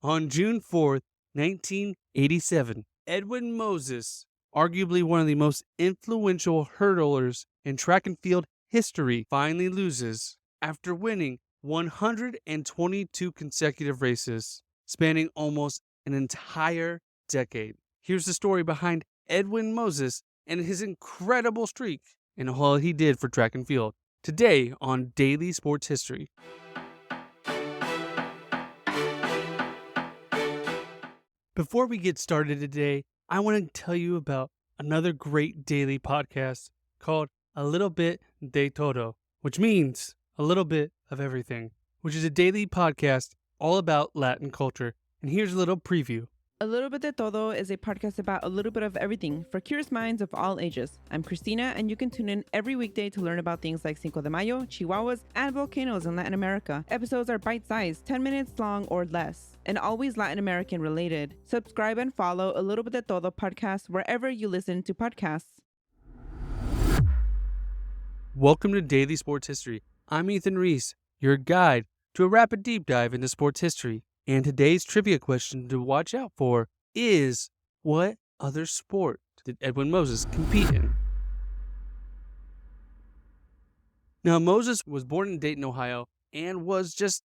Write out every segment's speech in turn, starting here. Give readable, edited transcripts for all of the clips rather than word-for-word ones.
On June 4th, 1987, Edwin Moses, arguably one of the most influential hurdlers in track and field history, finally loses after winning 122 consecutive races, spanning almost an entire decade. Here's the story behind Edwin Moses and his incredible streak and all he did for track and field. Today on Daily Sports History. Before we get started today, I want to tell you about another great daily podcast called A Little Bit de Todo, which means a little bit of everything, which is a daily podcast all about Latin culture. And here's a little preview. A Little Bit de Todo is a podcast about a little bit of everything for curious minds of all ages. I'm Christina, and you can tune in every weekday to learn about things like Cinco de Mayo, Chihuahuas, and volcanoes in Latin America. Episodes are bite-sized, 10 minutes long or less, and always Latin American related. Subscribe and follow A Little Bit de Todo podcast wherever you listen to podcasts. Welcome to Daily Sports History. I'm Ethan Reese, your guide to a rapid deep dive into sports history. And today's trivia question to watch out for is, what other sport did Edwin Moses compete in? Now, Moses was born in Dayton, Ohio, and was just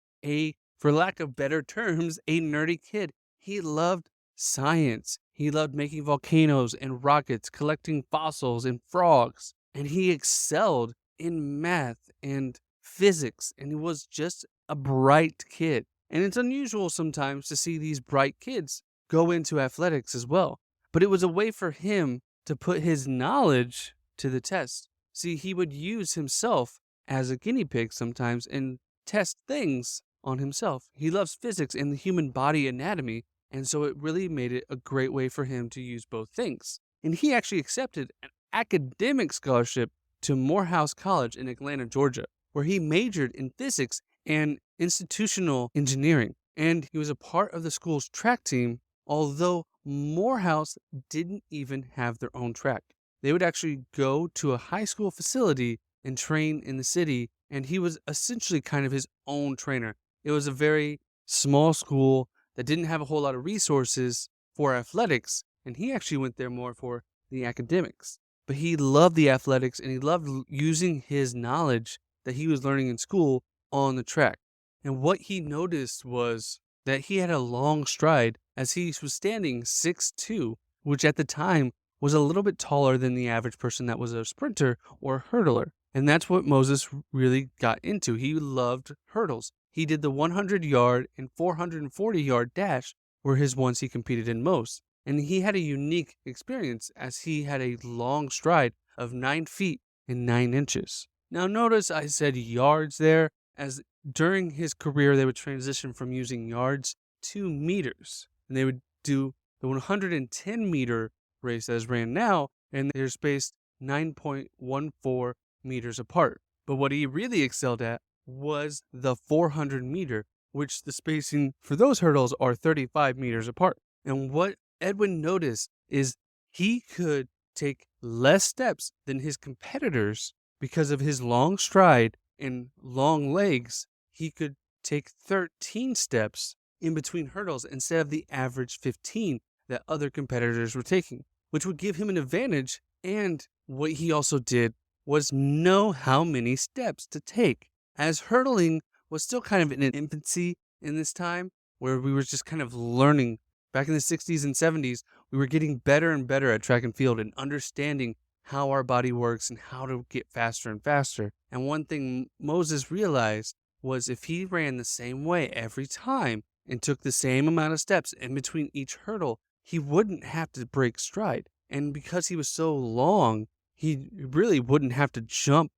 for lack of better terms, a nerdy kid. He loved science. He loved making volcanoes and rockets, collecting fossils and frogs. And he excelled in math and physics, and he was just a bright kid. And it's unusual sometimes to see these bright kids go into athletics as well. But it was a way for him to put his knowledge to the test. See, he would use himself as a guinea pig sometimes and test things on himself. He loves physics and the human body anatomy, and so it really made it a great way for him to use both things. And he actually accepted an academic scholarship to Morehouse College in Atlanta, Georgia, where he majored in physics and institutional engineering. And he was a part of the school's track team, although Morehouse didn't even have their own track. They would actually go to a high school facility and train in the city, and he was essentially kind of his own trainer. It was a very small school that didn't have a whole lot of resources for athletics, and he actually went there more for the academics. But he loved the athletics, and he loved using his knowledge that he was learning in school on the track. And what he noticed was that he had a long stride as he was standing 6'2", which at the time was a little bit taller than the average person that was a sprinter or hurdler. And that's what Moses really got into. He loved hurdles. He did the 100-yard and 440-yard dash were his ones he competed in most. And he had a unique experience as he had a long stride of 9 feet and 9 inches. Now notice I said yards there, as during his career they would transition from using yards to meters. And they would do the 110-meter race as ran now, and they're spaced 9.14 meters apart. But what he really excelled at was the 400-meter, which the spacing for those hurdles are 35 meters apart. And what Edwin noticed is he could take less steps than his competitors because of his long stride and long legs. He could take 13 steps in between hurdles instead of the average 15 that other competitors were taking, which would give him an advantage. And what he also did was know how many steps to take, as hurdling was still kind of in an infancy in this time where we were just kind of learning. Back in the 60s and 70s, we were getting better and better at track and field and understanding how our body works and how to get faster and faster. And one thing Moses realized was if he ran the same way every time and took the same amount of steps in between each hurdle, he wouldn't have to break stride. And because he was so long, he really wouldn't have to jump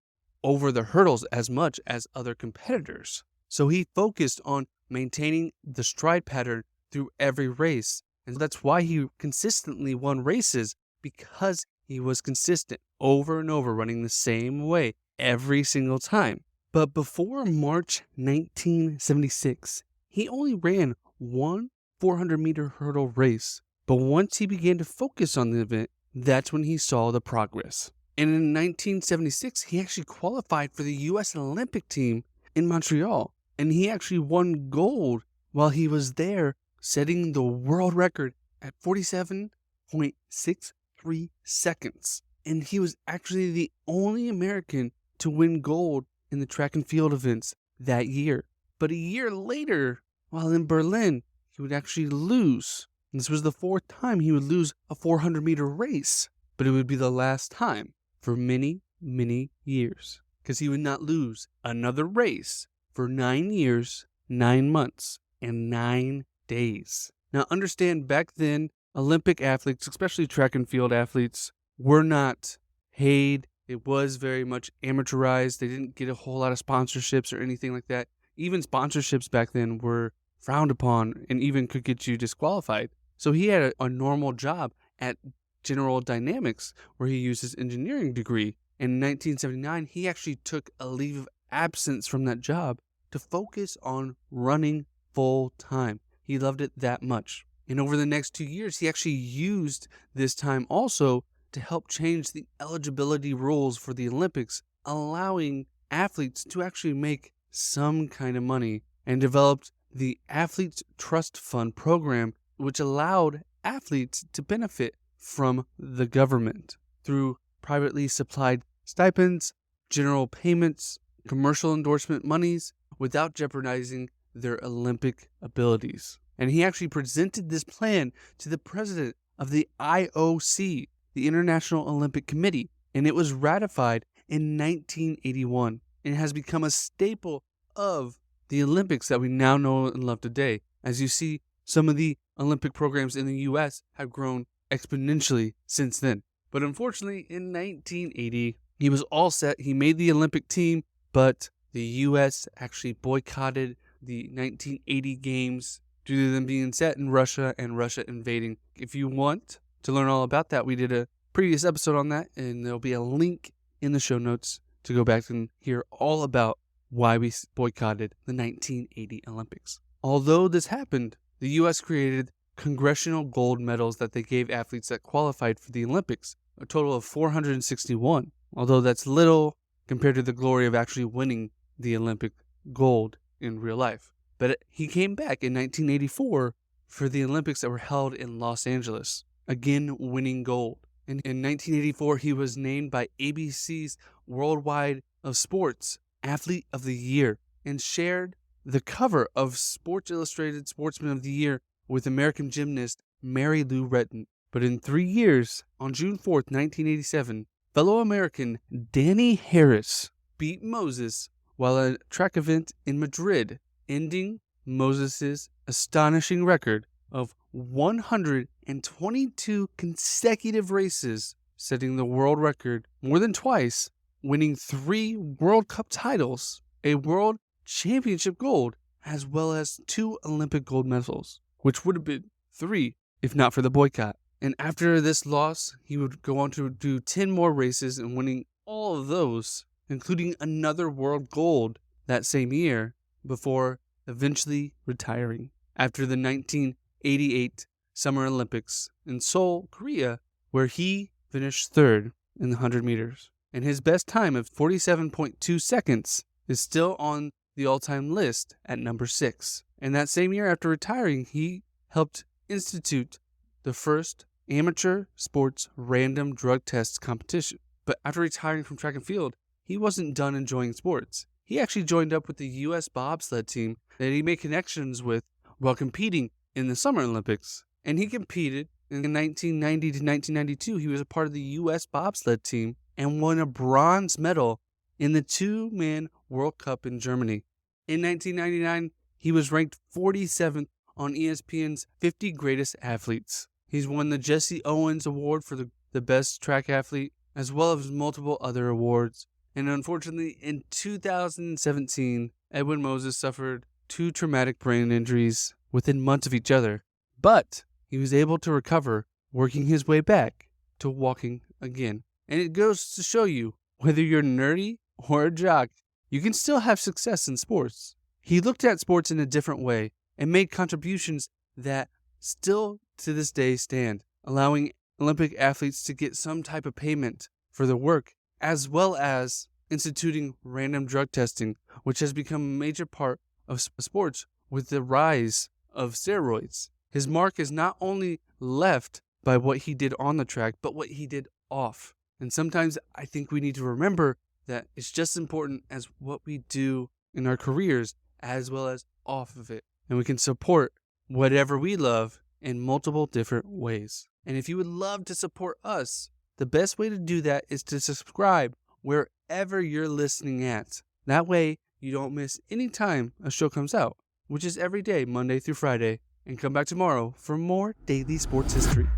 over the hurdles as much as other competitors. So he focused on maintaining the stride pattern through every race. And that's why he consistently won races, because he was consistent over and over, running the same way every single time. But before March 1976, he only ran one 400-meter hurdle race. But once he began to focus on the event, that's when he saw the progress. And in 1976, he actually qualified for the U.S. Olympic team in Montreal. And he actually won gold while he was there setting the world record at 47.63 seconds. And he was actually the only American to win gold in the track and field events that year. But a year later, while in Berlin, he would actually lose. And this was the fourth time he would lose a 400-meter race, but it would be the last time for many, many years, because he would not lose another race for 9 years, 9 months, and 9 days. Now understand, back then, Olympic athletes, especially track and field athletes, were not paid. It was very much amateurized. They didn't get a whole lot of sponsorships or anything like that. Even sponsorships back then were frowned upon and even could get you disqualified. So he had a normal job at General Dynamics, where he used his engineering degree. In 1979, he actually took a leave of absence from that job to focus on running full time. He loved it that much. And over the next 2 years, he actually used this time also to help change the eligibility rules for the Olympics, allowing athletes to actually make some kind of money, and developed the Athletes Trust Fund program, which allowed athletes to benefit from the government through privately supplied stipends, general payments, commercial endorsement monies, without jeopardizing their Olympic abilities. And he actually presented this plan to the president of the IOC, the International Olympic Committee, and it was ratified in 1981 and has become a staple of the Olympics that we now know and love today. As you see, some of the Olympic programs in the U.S. have grown exponentially since then. But unfortunately, in 1980, he was all set. He made the Olympic team, but the U.S. actually boycotted the 1980 games due to them being set in Russia and Russia invading. If you want to learn all about that, we did a previous episode on that, and there'll be a link in the show notes to go back and hear all about why we boycotted the 1980 Olympics. Although this happened, the U.S. created congressional gold medals that they gave athletes that qualified for the Olympics, a total of 461, although that's little compared to the glory of actually winning the Olympic gold in real life. But he came back in 1984 for the Olympics that were held in Los Angeles, again winning gold. And in 1984, he was named by ABC's Worldwide of Sports Athlete of the Year and shared the cover of Sports Illustrated Sportsman of the Year with American gymnast Mary Lou Retton. But in 3 years, on June 4th, 1987, fellow American Danny Harris beat Moses while at a track event in Madrid, ending Moses' astonishing record of 122 consecutive races, setting the world record more than twice, winning 3 World Cup titles, a World Championship gold, as well as 2 Olympic gold medals, which would have been 3 if not for the boycott. And after this loss, he would go on to do 10 more races and winning all of those, including another world gold that same year, before eventually retiring after the 1988 Summer Olympics in Seoul, Korea, where he finished third in the 100 meters. And his best time of 47.2 seconds is still on the all-time list at number 6. And that same year, after retiring, he helped institute the first amateur sports random drug test competition. But after retiring from track and field, he wasn't done enjoying sports. He actually joined up with the U.S. bobsled team that he made connections with while competing in the Summer Olympics. And he competed in 1990 to 1992. He was a part of the U.S. bobsled team and won a bronze medal in the 2-man World Cup in Germany. In 1999, he was ranked 47th on ESPN's 50 Greatest Athletes. He's won the Jesse Owens Award for the best track athlete, as well as multiple other awards. And unfortunately, in 2017, Edwin Moses suffered 2 traumatic brain injuries within months of each other. But he was able to recover, working his way back to walking again. And it goes to show you, whether you're nerdy or a jock, you can still have success in sports. He looked at sports in a different way and made contributions that still to this day stand, allowing Olympic athletes to get some type of payment for their work, as well as instituting random drug testing, which has become a major part of sports with the rise of steroids. His mark is not only left by what he did on the track, but what he did off. And sometimes I think we need to remember that it's just as important as what we do in our careers as well as off of it. And we can support whatever we love in multiple different ways. And if you would love to support us, the best way to do that is to subscribe wherever you're listening at. That way, you don't miss any time a show comes out, which is every day, Monday through Friday. And come back tomorrow for more daily sports history.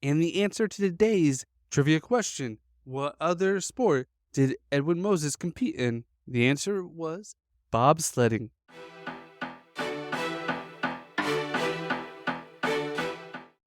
And the answer to today's trivia question, what other sport did Edwin Moses compete in? The answer was bobsledding.